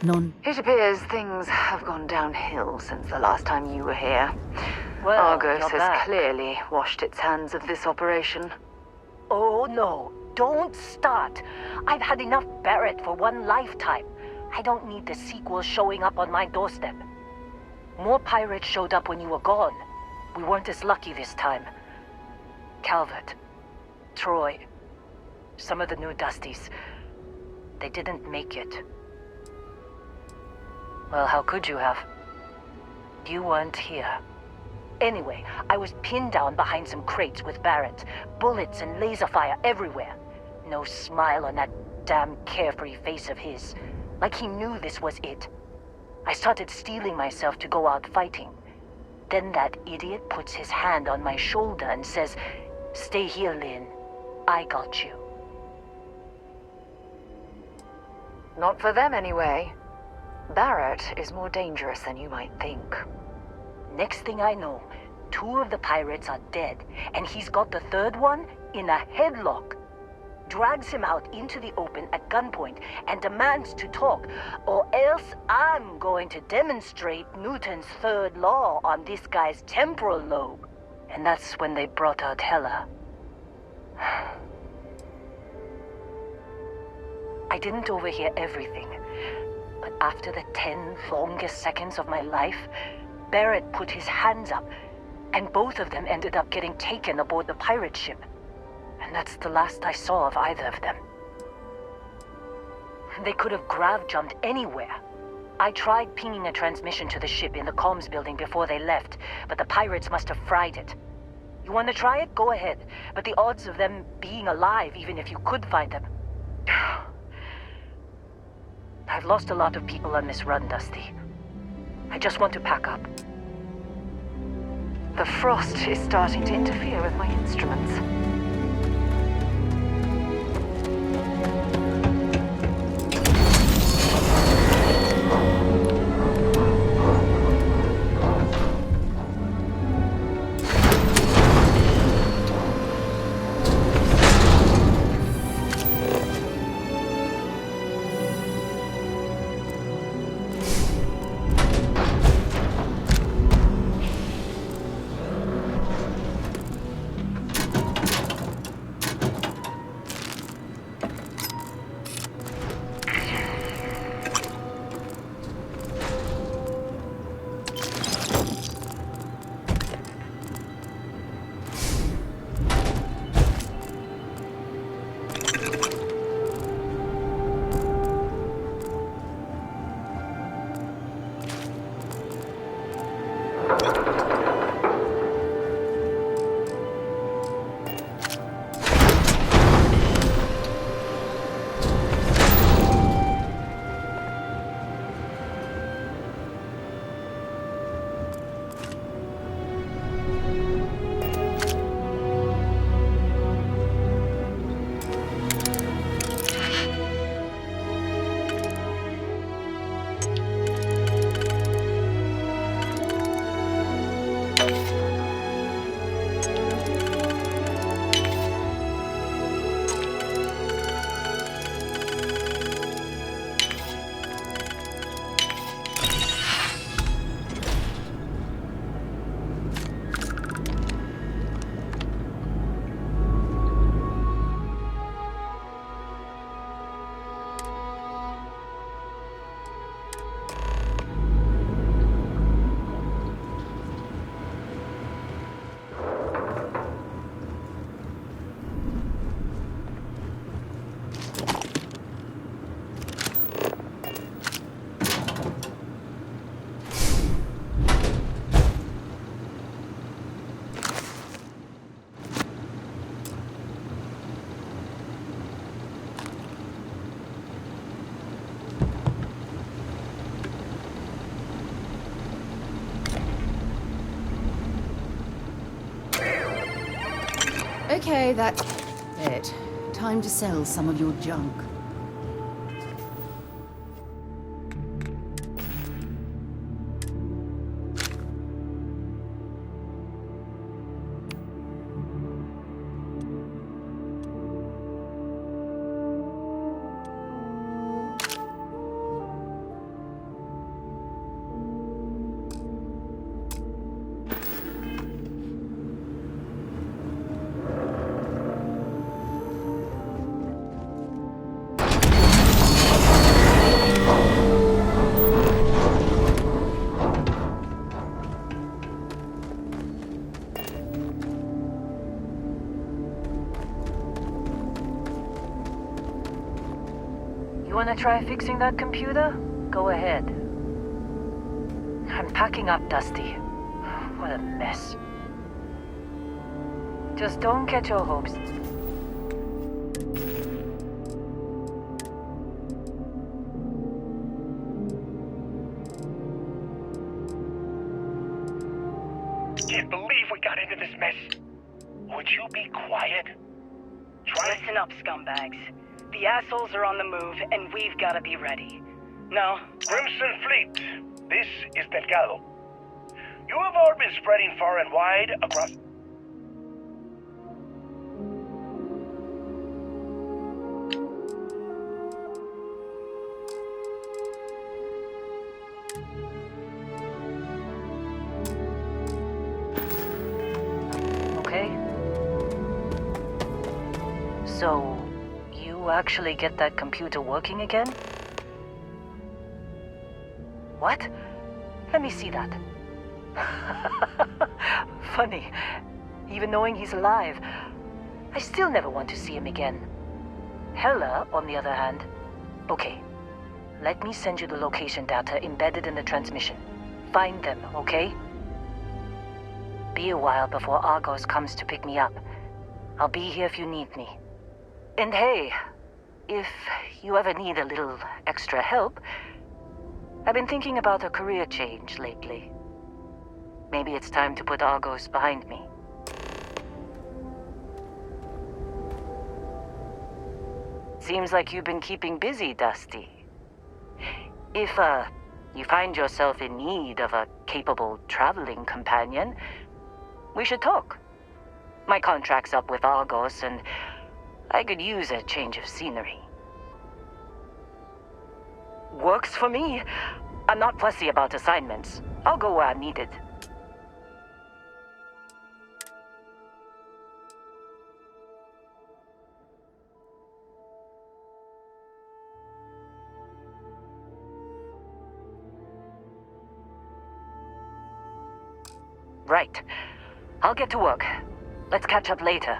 It appears things have gone downhill since the last time you were here. Well, Argos you're has back. clearly washed its hands of this operation. Oh no, don't start. I've had enough Barrett for one lifetime. I don't need the sequel showing up on my doorstep. More pirates showed up when you were gone. We weren't as lucky this time. Calvert, Troy, some of the new Dusties. They didn't make it. Well, how could you have? You weren't here. Anyway, I was pinned down behind some crates with Barrett. Bullets and laser fire everywhere. No smile on that damn carefree face of his. Like he knew this was it. I started steeling myself to go out fighting. Then that idiot puts his hand on my shoulder and says, "Stay here, Lynn. I got you." Not for them, anyway. Barrett is more dangerous than you might think. Next thing I know, 2 of the pirates are dead, and he's got the 3rd one in a headlock. Drags him out into the open at gunpoint and demands to talk, or else I'm going to demonstrate Newton's 3rd law on this guy's temporal lobe. And that's when they brought out Hela. I didn't overhear everything, but after the 10 longest seconds of my life, Barrett put his hands up, and both of them ended up getting taken aboard the pirate ship. And that's the last I saw of either of them. They could have grav-jumped anywhere. I tried pinging a transmission to the ship in the comms building before they left, but the pirates must have fried it. You want to try it? Go ahead. But the odds of them being alive, even if you could find them... I've lost a lot of people on this run, Dusty. I just want to pack up. The frost is starting to interfere with my instruments. Okay, that's it. Time to sell some of your junk. You wanna try fixing that computer? Go ahead. I'm packing up, Dusty. What a mess. Just don't get your hopes. Can't believe we got into this mess. Would you be quiet? Listen up, scumbags. The assholes are on the move, and we've got to be ready. No. Crimson Fleet, this is Delgado. You have all been spreading far and wide across... Okay. So, you actually get that computer working again? What? Let me see that. Funny. Even knowing he's alive, I still never want to see him again. Hella, on the other hand. Okay. Let me send you the location data embedded in the transmission. Find them, okay? Be a while before Argos comes to pick me up. I'll be here if you need me. And hey, if you ever need a little extra help, I've been thinking about a career change lately. Maybe it's time to put Argos behind me. Seems like you've been keeping busy, Dusty. If, you find yourself in need of a capable traveling companion, we should talk. My contract's up with Argos, and I could use a change of scenery. Works for me. I'm not fussy about assignments. I'll go where I'm needed. Right. I'll get to work. Let's catch up later.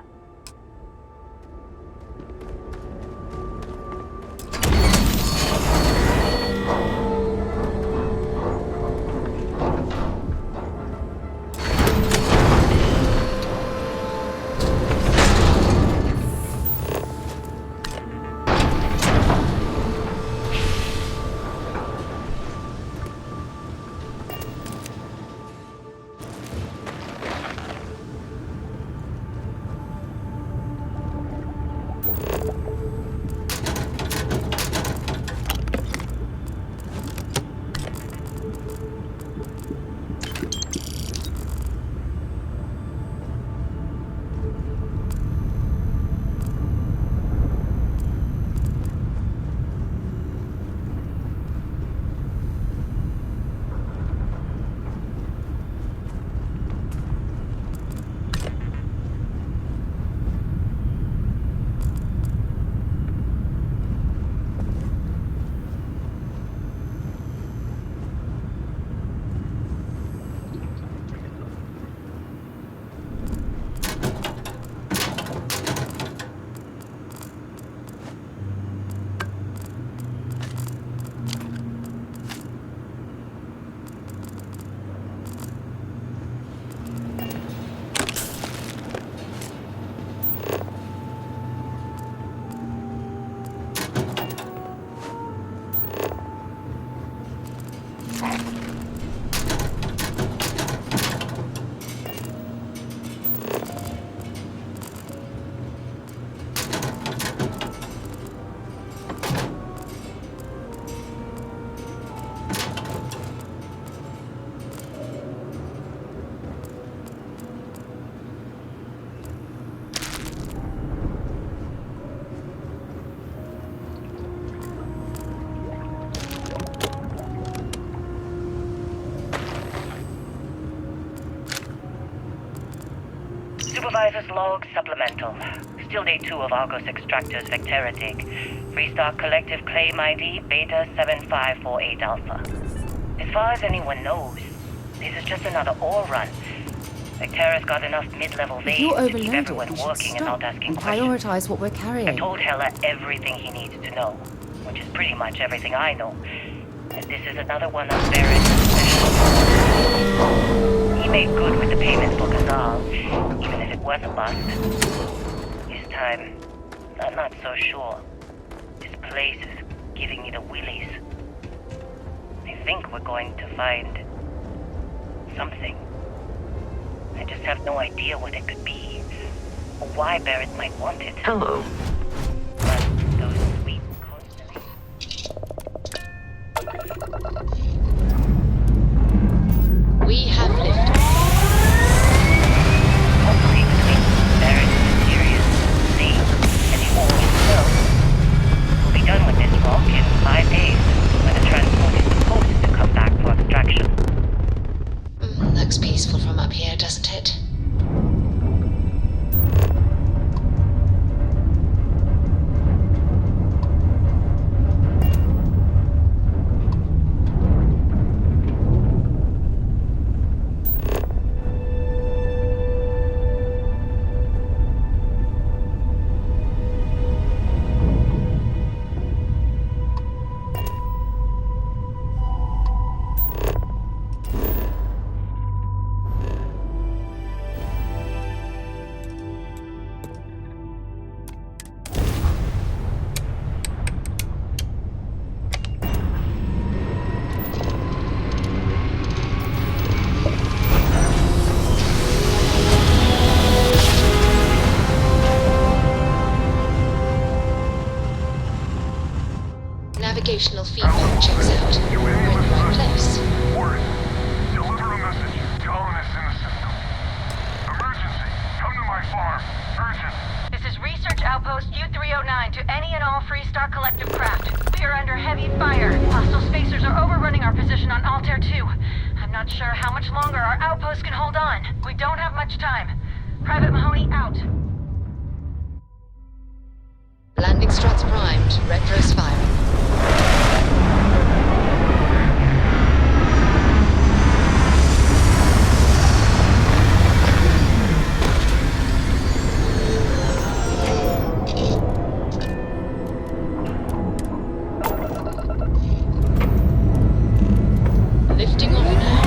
Supervisor's log supplemental. Still day 2 of Argos Extractor's Vectera dig. Freestock Collective Claim ID Beta 7548 Alpha. As far as anyone knows, this is just another ore run. Vectera's got enough mid-level If veins you're to keep overloaded, everyone you should working and stop not asking and questions. prioritize what we're I carrying. told Hella everything he needs to know. When which is pretty much everything I know. And this is another one of Barrett's special. He made good with the payments for Gazal, even if it was a bust. This time, I'm not so sure. This place is giving me the willies. I think we're going to find something. I just have no idea what it could be, or why Barrett might want it. Hello. But those sweet constellations... We have lifted. Hopefully between Barrett's mysterious name and the ore itself, we'll be done with this rock in 5 days, when the transport is supposed to come back for extraction. Looks peaceful from up here, doesn't it? Navigational feedback checks out. We're in the right place. Word. Deliver a message. Colonists in the system. Emergency. Come to my farm. Urgent. This is Research Outpost U-309 to any and all Freestar Collective craft. We are under heavy fire. Hostile spacers are overrunning our position on Altair 2. I'm not sure how much longer our outpost can hold on. We don't have much time. Private Mahoney out. Landing struts primed. Retros firing. Lifting off now.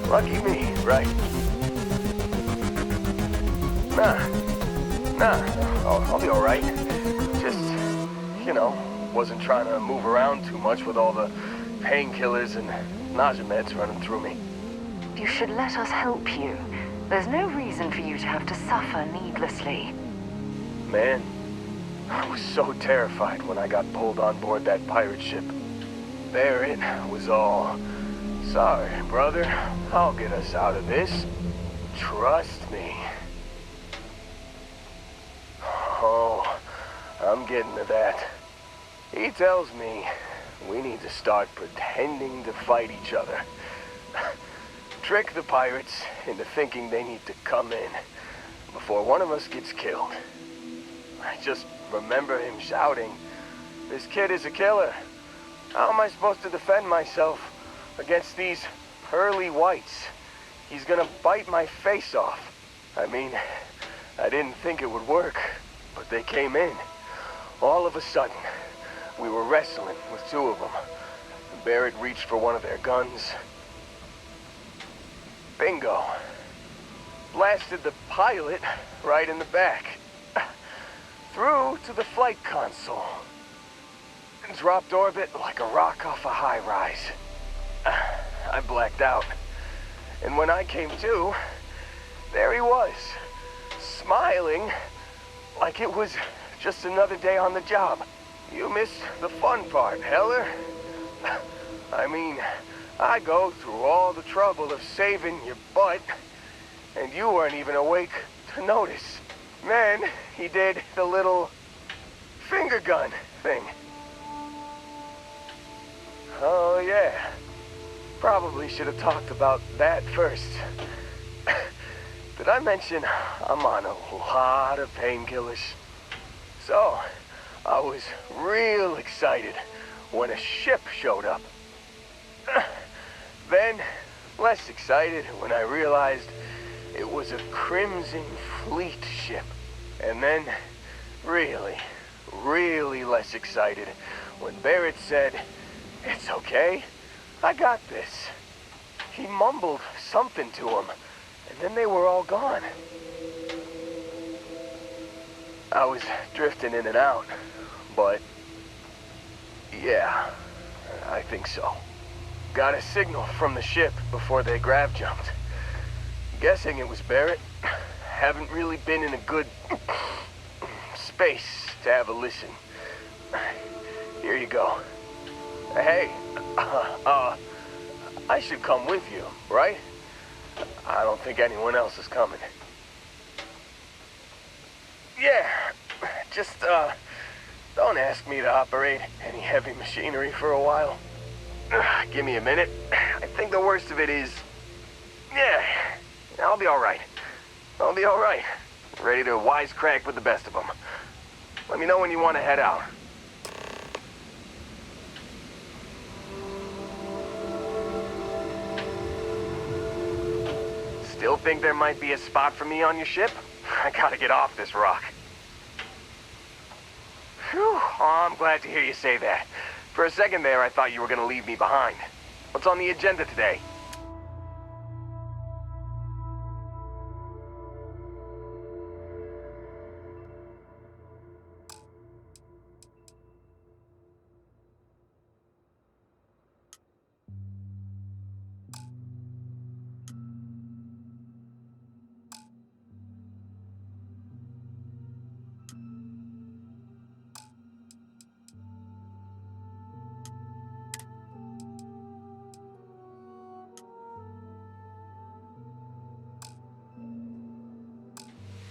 Lucky me, right? Nah, I'll be alright. Just, wasn't trying to move around too much with all the painkillers and nausea meds running through me. You should let us help you. There's no reason for you to have to suffer needlessly. Man, I was so terrified when I got pulled on board that pirate ship. Barrett was all, "Sorry, brother, I'll get us out of this. Trust me." Oh, I'm getting to that. He tells me we need to start pretending to fight each other. Trick the pirates into thinking they need to come in before one of us gets killed. I just remember him shouting, "This kid is a killer. How am I supposed to defend myself against these pearly whites? He's gonna bite my face off." I mean, I didn't think it would work, but they came in. All of a sudden, we were wrestling with two of them. Barrett reached for one of their guns. Bingo. Blasted the pilot right in the back. Through to the flight console. Dropped orbit like a rock off a high rise. I blacked out. And when I came to, there he was, smiling like it was just another day on the job. You missed the fun part, Heller. I mean, I go through all the trouble of saving your butt, and you weren't even awake to notice. Then he did the little finger gun thing. Oh yeah, probably should have talked about that first. Did I mention I'm on a lot of painkillers? So, I was real excited when a ship showed up. Then, less excited when I realized it was a Crimson Fleet ship. And then, really, really less excited when Barrett said, "It's okay, I got this." He mumbled something to him, and then they were all gone. I was drifting in and out, but yeah, I think so. Got a signal from the ship before they grav jumped. Guessing it was Barrett. Haven't really been in a good space to have a listen. Here you go. Hey, I should come with you, right? I don't think anyone else is coming. Yeah, just, don't ask me to operate any heavy machinery for a while. Give me a minute. I think the worst of it is... Yeah, I'll be alright. I'll be alright. Ready to wisecrack with the best of them. Let me know when you want to head out. Still think there might be a spot for me on your ship? I gotta get off this rock. Whew, oh, I'm glad to hear you say that. For a second there, I thought you were gonna leave me behind. What's on the agenda today?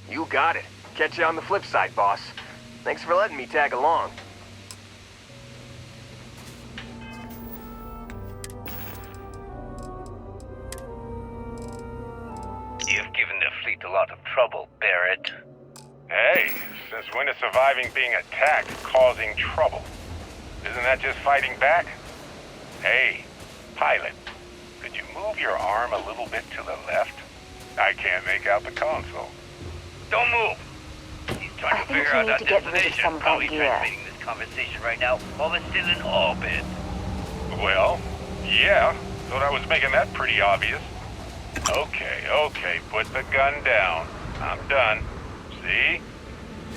You got it. Catch you on the flip side, boss. Thanks for letting me tag along. You've given the fleet a lot of trouble, Barrett. Hey, since when is surviving being attacked causing trouble? Isn't that just fighting back? Hey, pilot, could you move your arm a little bit to the left? I can't make out the console. Don't move! He's trying I to think figure you out need our to get rid of destination. some of Probably that gear. transmitting this conversation right now while we're still in orbit. Well, yeah, thought I was making that pretty obvious. Okay, put the gun down. I'm done. See?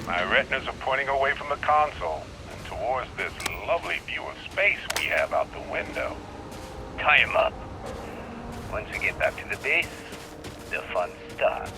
My retinas are pointing away from the console and towards this lovely view of space we have out the window. Tie him up. Once we get back to the base, the fun starts.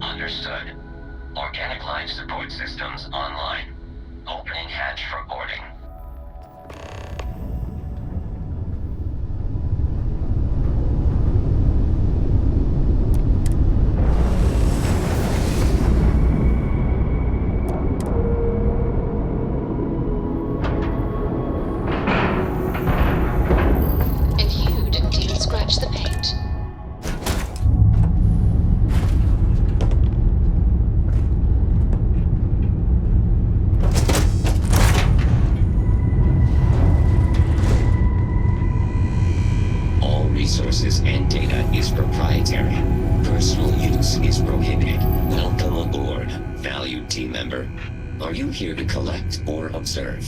Understood. Organic life support systems online. Opening hatch for boarding. And you didn't even scratch the paint. Resources and data is proprietary. Personal use is prohibited. Well team member. Are you here to collect or observe?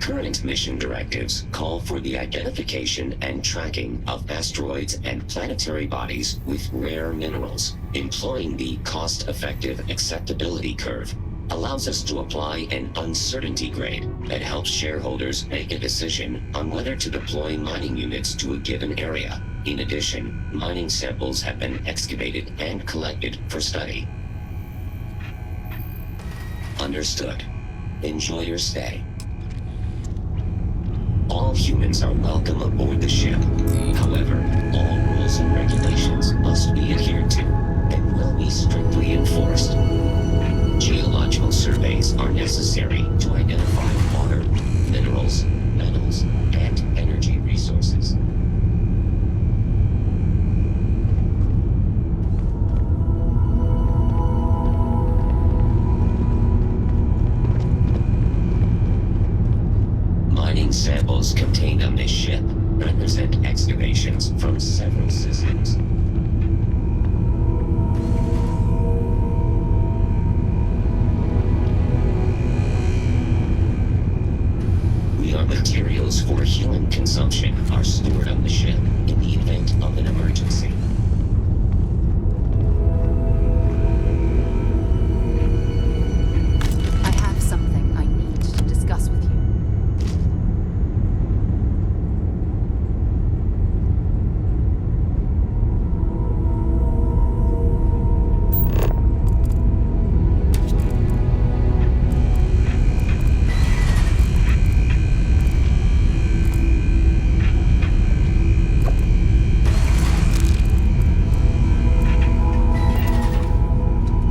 Current mission directives call for the identification and tracking of asteroids and planetary bodies with rare minerals. Employing the cost-effective acceptability curve allows us to apply an uncertainty grade that helps shareholders make a decision on whether to deploy mining units to a given area. In addition, mining samples have been excavated and collected for study. Understood. Enjoy your stay. All humans are welcome aboard the ship. However, all rules and regulations must be adhered to and will be strictly enforced. Geological surveys are necessary to identify water, minerals, metals, and energy resources. Mining samples contained on this ship represent excavations from several systems. Materials for human consumption are stored on the ship in the event of an emergency. I have something I need to discuss with you.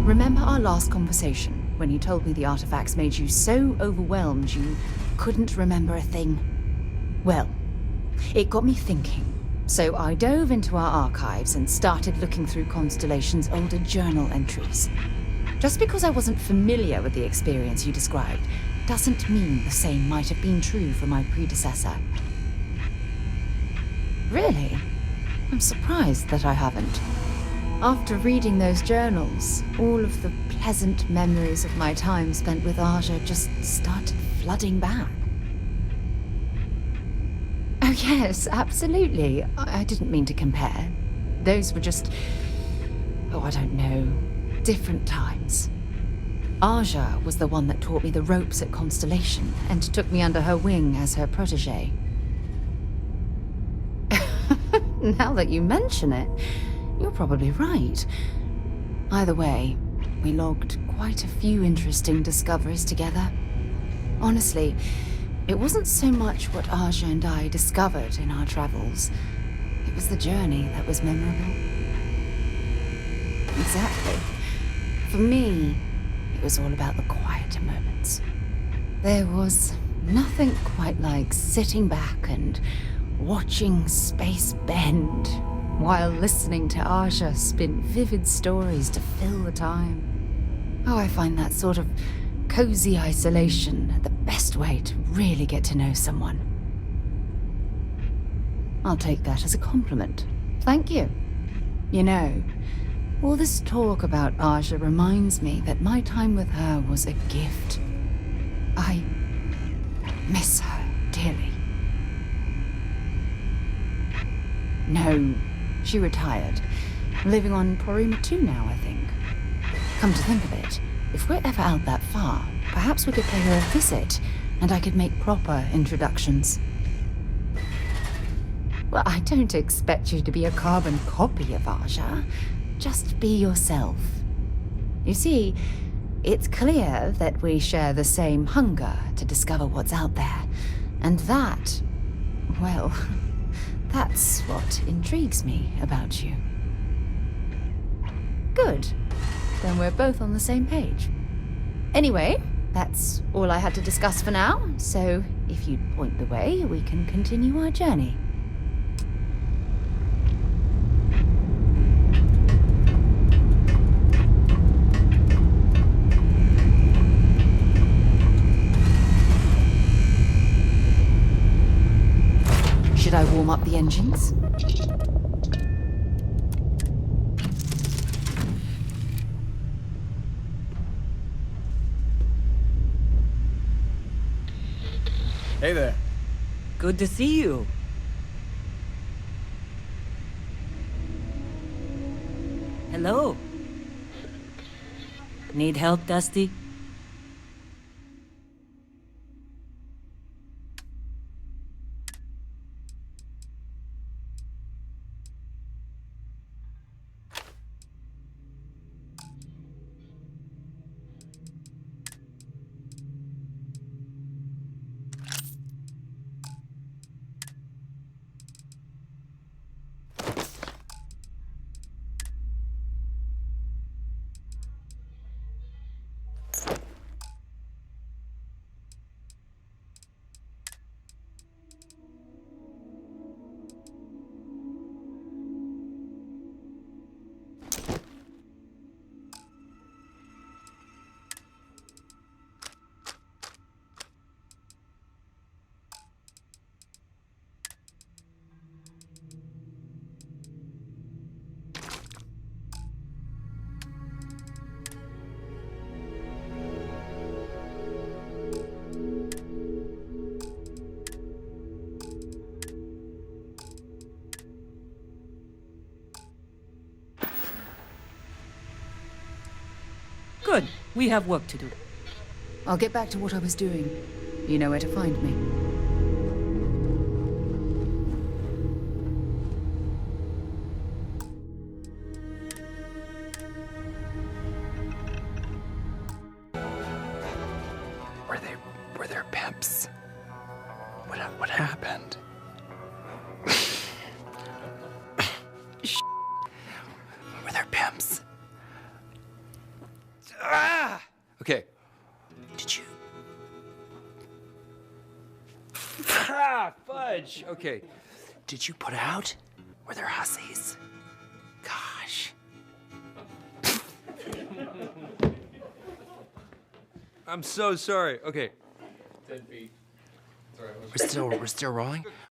Remember our last conversation, when you told me the artifacts made you so overwhelmed you couldn't remember a thing? Well, it got me thinking. So I dove into our archives and started looking through Constellation's older journal entries. Just because I wasn't familiar with the experience you described doesn't mean the same might have been true for my predecessor. Really? I'm surprised that I haven't. After reading those journals, all of the pleasant memories of my time spent with Aja just started flooding back. Oh yes, absolutely. I didn't mean to compare. Those were just, I don't know, different times. Aja was the one that taught me the ropes at Constellation and took me under her wing as her protege. Now that you mention it, you're probably right. Either way, we logged quite a few interesting discoveries together. Honestly, it wasn't so much what Aja and I discovered in our travels. It was the journey that was memorable. Exactly. For me, it was all about the quieter moments. There was nothing quite like sitting back and watching space bend while listening to Aja spin vivid stories to fill the time. Oh, I find that sort of cozy isolation the best way to really get to know someone. I'll take that as a compliment. Thank you. You know, all this talk about Aja reminds me that my time with her was a gift. I miss her dearly. No, she retired. Living on Porima 2 now, I think. Come to think of it, if we're ever out that far, perhaps we could pay her a visit, and I could make proper introductions. Well, I don't expect you to be a carbon copy of Aja. Just be yourself. You see, it's clear that we share the same hunger to discover what's out there. And that, well, that's what intrigues me about you. Good. Then we're both on the same page. Anyway, that's all I had to discuss for now, so if you'd point the way, we can continue our journey. Should I warm up the engines? Hey there. Good to see you. Hello. Need help, Dusty? Good. We have work to do. I'll get back to what I was doing. You know where to find me. Were there pimps? What happened? Were there pimps? Ah! Okay. Did you? Ah, fudge. Okay. Did you put out? Were there hussies? Gosh. I'm so sorry. Okay. 10 feet. Sorry. We're still rolling?